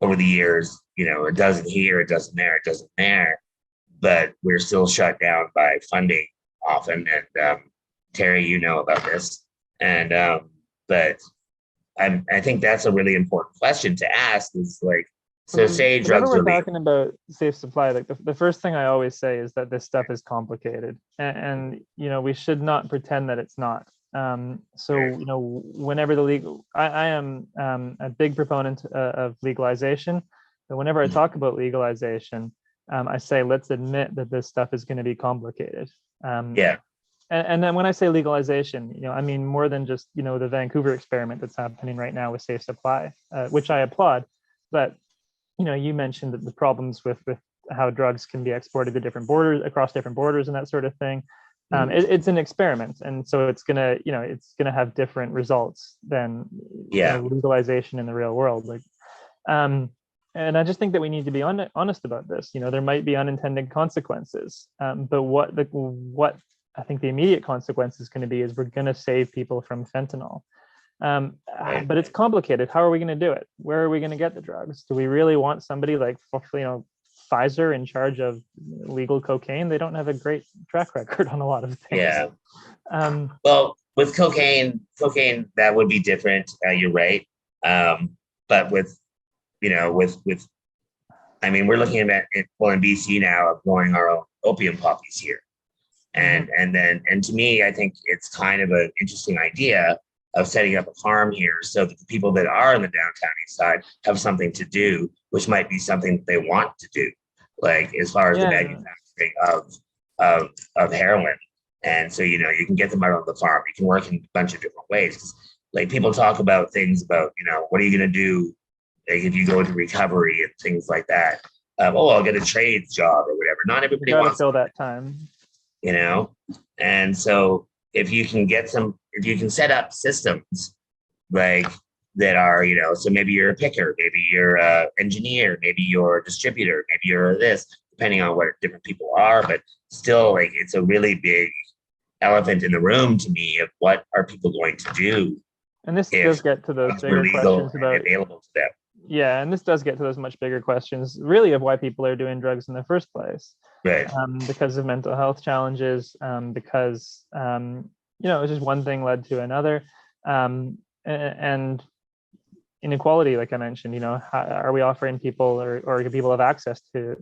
over the years, a dozen here, a dozen there, but we're still shut down by funding often. And Terry, about this. And, but I think that's a really important question to ask is like, so say drugs we're are legal. talking about safe supply, like the first thing I always say is that this stuff is complicated and we should not pretend that it's not. So, whenever the legal, I am a big proponent of legalization, but whenever I talk about legalization, I say, let's admit that this stuff is going to be complicated. And then when I say legalization, I mean more than just, the Vancouver experiment that's happening right now with safe supply, which I applaud. But, you mentioned that the problems with how drugs can be exported to different borders, across different borders and that sort of thing. It's an experiment. And so it's gonna have different results than legalization in the real world. And I just think that we need to be honest about this. There might be unintended consequences, but what I think the immediate consequence is going to be is we're going to save people from fentanyl. But it's complicated. How are we going to do it? Where are we going to get the drugs? Do we really want somebody like, Pfizer in charge of legal cocaine? They don't have a great track record on a lot of things. Yeah. Well, with cocaine, that would be different. You're right. But with I mean, we're looking at it, in BC now of growing our own opium poppies here. And to me, I think it's kind of an interesting idea of setting up a farm here so that the people that are in the downtown east side have something to do, which might be something that they want to do, like as far as the manufacturing of heroin. And so, you can get them out on the farm. You can work in a bunch of different ways. 'Cause, like people talk about things about, what are you going to do like, if you go into recovery and things like that? I'll get a trades job or whatever. Not everybody wants to fill that time. you know? And so if you can set up systems like that are, so maybe you're a picker, maybe you're a engineer, maybe you're a distributor, maybe you're this, depending on what different people are, but still like it's a really big elephant in the room to me of what are people going to do. And this does get to those bigger questions about available to them. Yeah, and this does get to those much bigger questions, really, of why people are doing drugs in the first place. Right. Because of mental health challenges, because it's just one thing led to another, and inequality, like I mentioned. Are we offering people, or do people have access to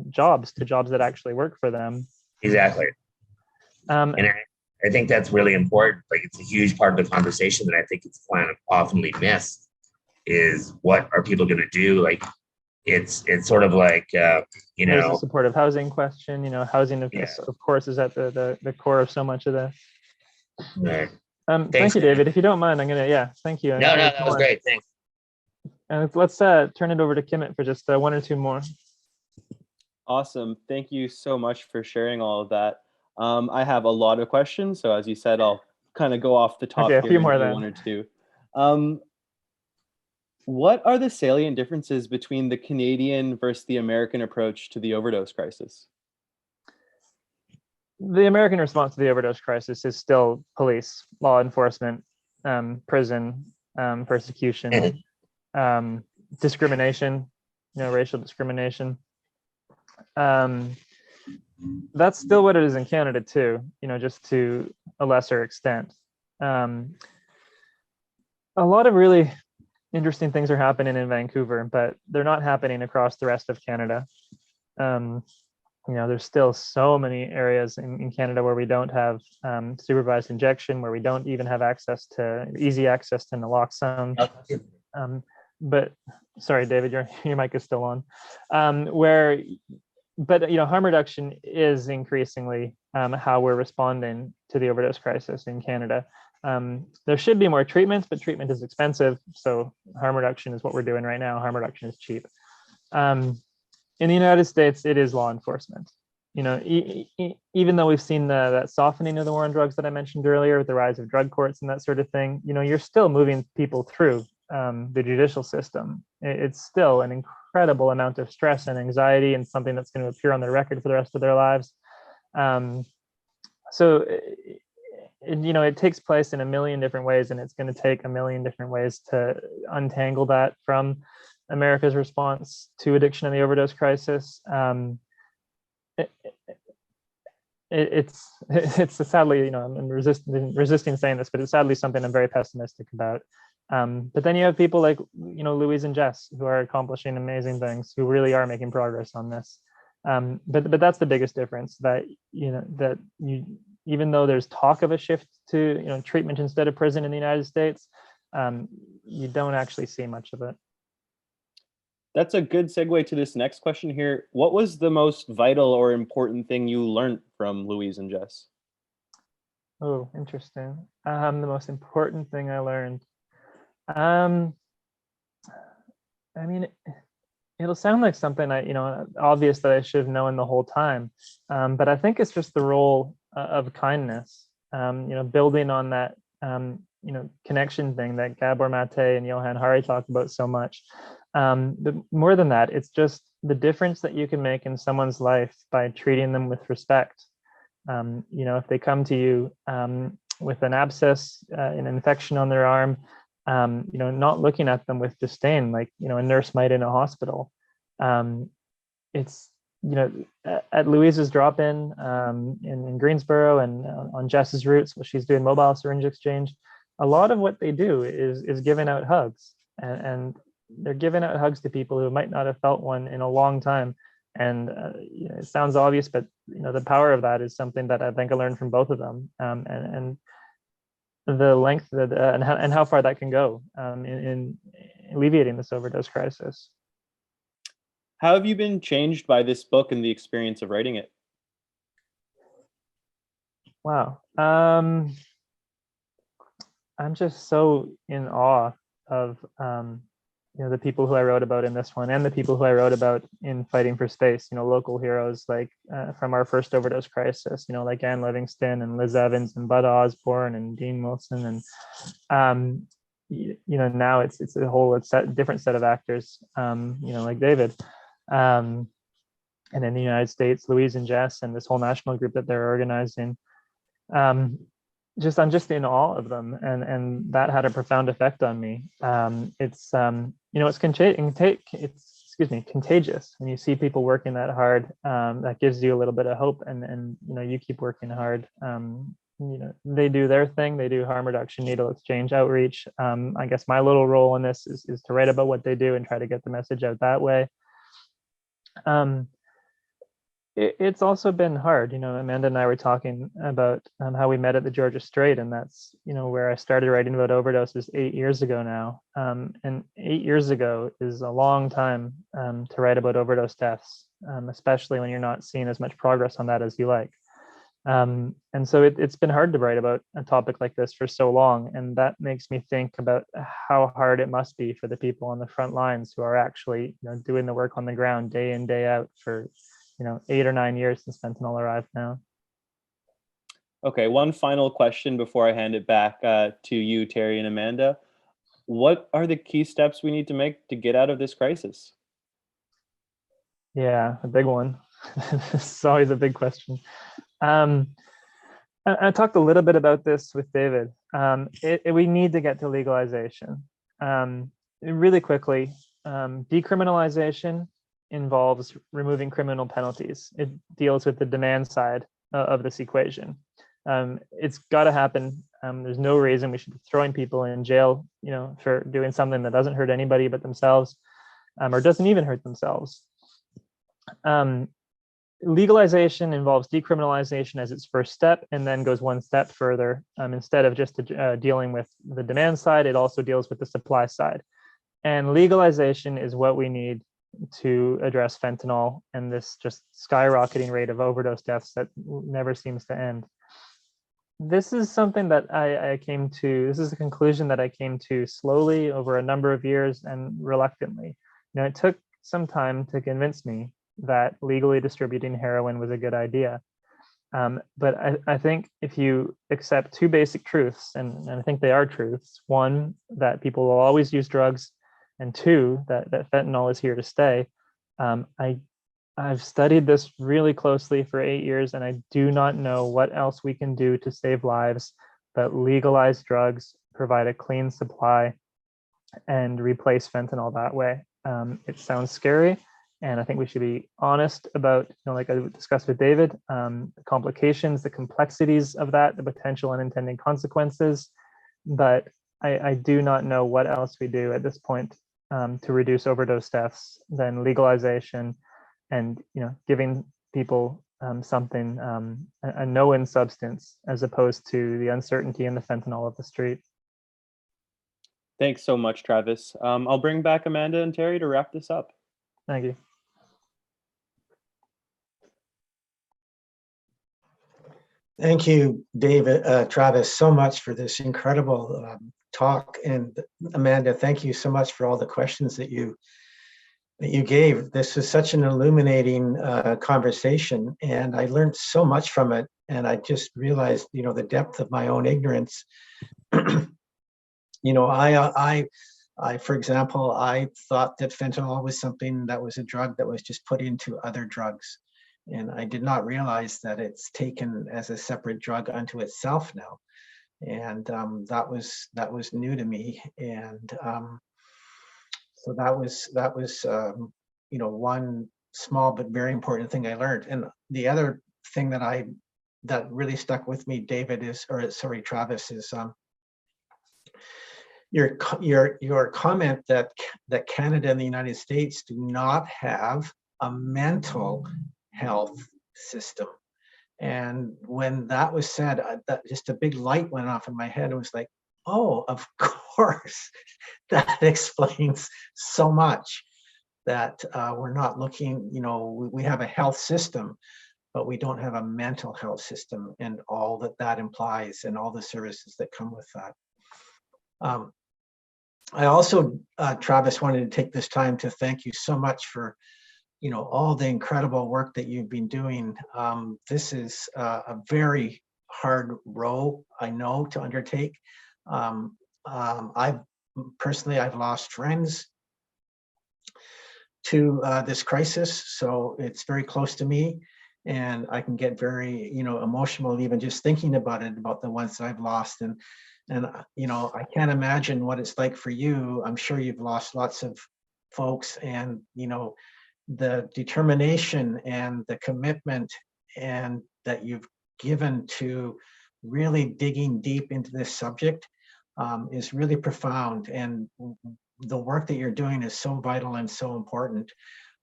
jobs that actually work for them? Exactly. And I think that's really important. Like, it's a huge part of the conversation that I think it's kind of oftenly missed, is what are people going to do? Like, it's sort of like, there's the supportive housing question. Housing, of course, is at the core of so much of this. Right. Thank you, David. If you don't mind, I'm gonna, thank you. No, that was great. Thanks. And let's turn it over to Kimit for just one or two more. Awesome. Thank you so much for sharing all of that. I have a lot of questions, so as you said, I'll kind of go off the top. Okay, a few more then. One or two. What are the salient differences between the Canadian versus the American approach to the overdose crisis? The American response to the overdose crisis is still police, law enforcement, prison, persecution, discrimination, racial discrimination. That's still what it is in Canada too, just to a lesser extent. A lot of really interesting things are happening in Vancouver, but they're not happening across the rest of Canada. There's still so many areas in Canada where we don't have supervised injection, where we don't even have easy access to naloxone. But sorry, David, your mic is still on. But harm reduction is increasingly how we're responding to the overdose crisis in Canada. There should be more treatments, but treatment is expensive. So harm reduction is what we're doing right now. Harm reduction is cheap. In the United States, it is law enforcement. Even though we've seen that softening of the war on drugs that I mentioned earlier, with the rise of drug courts and that sort of thing, you're still moving people through the judicial system. It's still an incredible amount of stress and anxiety, and something that's going to appear on their record for the rest of their lives. So it takes place in a million different ways, and it's going to take a million different ways to untangle that from America's response to addiction and the overdose crisis. It's sadly, I'm resisting saying this, but it's sadly something I'm very pessimistic about. But then you have people like, Louise and Jess, who are accomplishing amazing things, who really are making progress on this. But that's the biggest difference, that even though there's talk of a shift to treatment instead of prison in the United States, you don't actually see much of it. That's a good segue to this next question here. What was the most vital or important thing you learned from Louise and Jess? Oh, interesting. The most important thing I learned. I mean, it'll sound like something obvious that I should have known the whole time. But I think it's just the role of kindness, building on that, connection thing that Gabor Mate and Johan Hari talk about so much. But more than that, it's just the difference that you can make in someone's life by treating them with respect. If they come to you with an abscess, an infection on their arm, not looking at them with disdain, like, a nurse might in a hospital. It's, at Louise's drop-in in Greensboro, and on Jess's routes, where she's doing mobile syringe exchange, a lot of what they do is giving out hugs, and they're giving out hugs to people who might not have felt one in a long time. And it sounds obvious, but the power of that is something that I think I learned from both of them, and the length that and how far that can go in alleviating this overdose crisis. How have you been changed by this book and the experience of writing it? Wow. I'm just so in awe of the people who I wrote about in this one and the people who I wrote about in Fighting for Space, local heroes like from our first overdose crisis, like Ann Livingston and Liz Evans and Bud Osborne and Dean Wilson. And, now it's a whole different set of actors, like David. And in the United States, Louise and Jess and this whole national group that they're organizing. I'm just in awe of them, and that had a profound effect on me. It's contagious when you see people working that hard. That gives you a little bit of hope, and you keep working hard. They do their thing. They do harm reduction, needle exchange, outreach. I guess my little role in this is to write about what they do and try to get the message out that way. It's also been hard. Amanda and I were talking about how we met at the Georgia Strait, and that's where I started writing about overdoses 8 years ago now. And 8 years ago is a long time to write about overdose deaths, especially when you're not seeing as much progress on that as you like. And so it's been hard to write about a topic like this for so long, and that makes me think about how hard it must be for the people on the front lines who are actually doing the work on the ground day in, day out for 8 or 9 years since fentanyl arrived now. Okay, one final question before I hand it back to you, Terry and Amanda. What are the key steps we need to make to get out of this crisis? Yeah, a big one. It's always a big question. I talked a little bit about this with David. We need to get to legalization. Really quickly, decriminalization involves removing criminal penalties. It deals with the demand side of this equation. It's got to happen. There's no reason we should be throwing people in jail, for doing something that doesn't hurt anybody but themselves, or doesn't even hurt themselves. Legalization involves decriminalization as its first step, and then goes one step further. Instead of just dealing with the demand side, it also deals with the supply side. And legalization is what we need to address fentanyl and this just skyrocketing rate of overdose deaths that never seems to end. This is something that this is a conclusion that I came to slowly over a number of years and reluctantly. It took some time to convince me that legally distributing heroin was a good idea. But I think if you accept two basic truths, and I think they are truths: one, that people will always use drugs, and two, that fentanyl is here to stay. I've studied this really closely for 8 years, and I do not know what else we can do to save lives but legalize drugs, provide a clean supply, and replace fentanyl that way. It sounds scary, and I think we should be honest about, like I discussed with David, the complications, the complexities of that, the potential unintended consequences. But I do not know what else we do at this point to reduce overdose deaths than legalization and giving people something, a known substance, as opposed to the uncertainty and the fentanyl of the street. Thanks so much, Travis. I'll bring back Amanda and Terry to wrap this up. Thank you. Thank you, David, Travis, so much for this incredible talk. And Amanda, thank you so much for all the questions that you gave. This was such an illuminating conversation, and I learned so much from it. And I just realized, the depth of my own ignorance. I, for example, I thought that fentanyl was something that was a drug that was just put into other drugs. And I did not realize that it's taken as a separate drug unto itself now. And that was new to me. And so that was one small but very important thing I learned. And the other thing that really stuck with me, Travis, is your comment that Canada and the United States do not have a mental health system. And when that was said, that just a big light went off in my head. It was like, oh, of course, that explains so much, that we're not looking, we have a health system, but we don't have a mental health system, and all that implies, and all the services that come with that. I also, Travis, wanted to take this time to thank you so much for, all the incredible work that you've been doing. This is a very hard role, I know, to undertake. I've lost friends to this crisis, so it's very close to me, and I can get very, emotional even just thinking about it, about the ones that I've lost, and I can't imagine what it's like for you. I'm sure you've lost lots of folks, and the determination and the commitment and that you've given to really digging deep into this subject is really profound, and the work that you're doing is so vital and so important.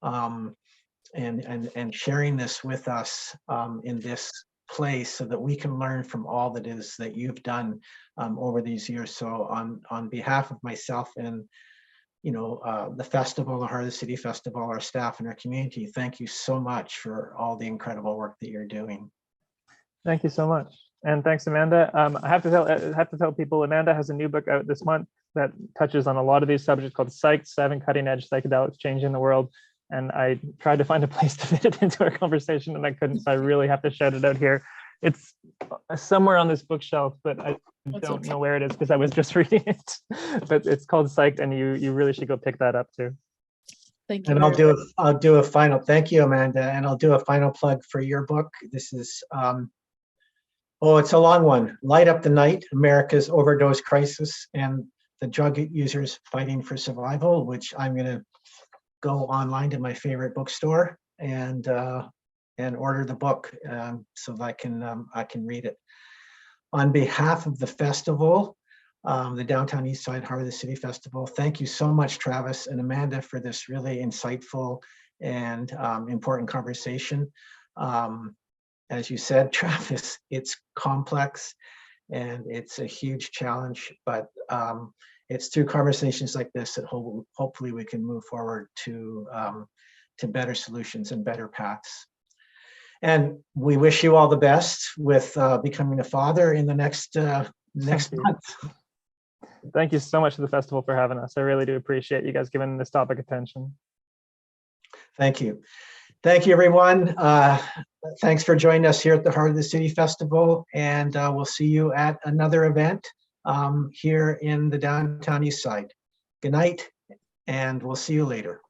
And sharing this with us in this place so that we can learn from all that is that you've done over these years. So on behalf of myself and the festival, the Heart of the City Festival, our staff and our community, thank you so much for all the incredible work that you're doing. Thank you so much. And thanks, Amanda. I have to tell people, Amanda has a new book out this month that touches on a lot of these subjects called Psyched, 7 Cutting-Edge Psychedelics Changing the World. And I tried to find a place to fit it into our conversation and I couldn't, so I really have to shout it out here. It's somewhere on this bookshelf, but I don't know where it is because I was just reading it. But it's called Psyched, and you really should go pick that up too. Thank you. And I'll do a final, thank you, Amanda, and I'll do a final plug for your book. This is it's a long one. Light Up the Night, America's Overdose Crisis and the Drug Users Fighting for Survival, which I'm going to go online to my favorite bookstore and order the book so that I can read it. On behalf of the festival, the Downtown Eastside Heart of the City Festival, thank you so much, Travis and Amanda, for this really insightful and important conversation. As you said, Travis, it's complex and it's a huge challenge, but it's through conversations like this that hopefully we can move forward to better solutions and better paths. And we wish you all the best with becoming a father in the next month. Thank you so much to the festival for having us. I really do appreciate you guys giving this topic attention. Thank you. Thank you, everyone. Thanks for joining us here at the Heart of the City Festival, and we'll see you at another event here in the Downtown East Side. Good night, and we'll see you later.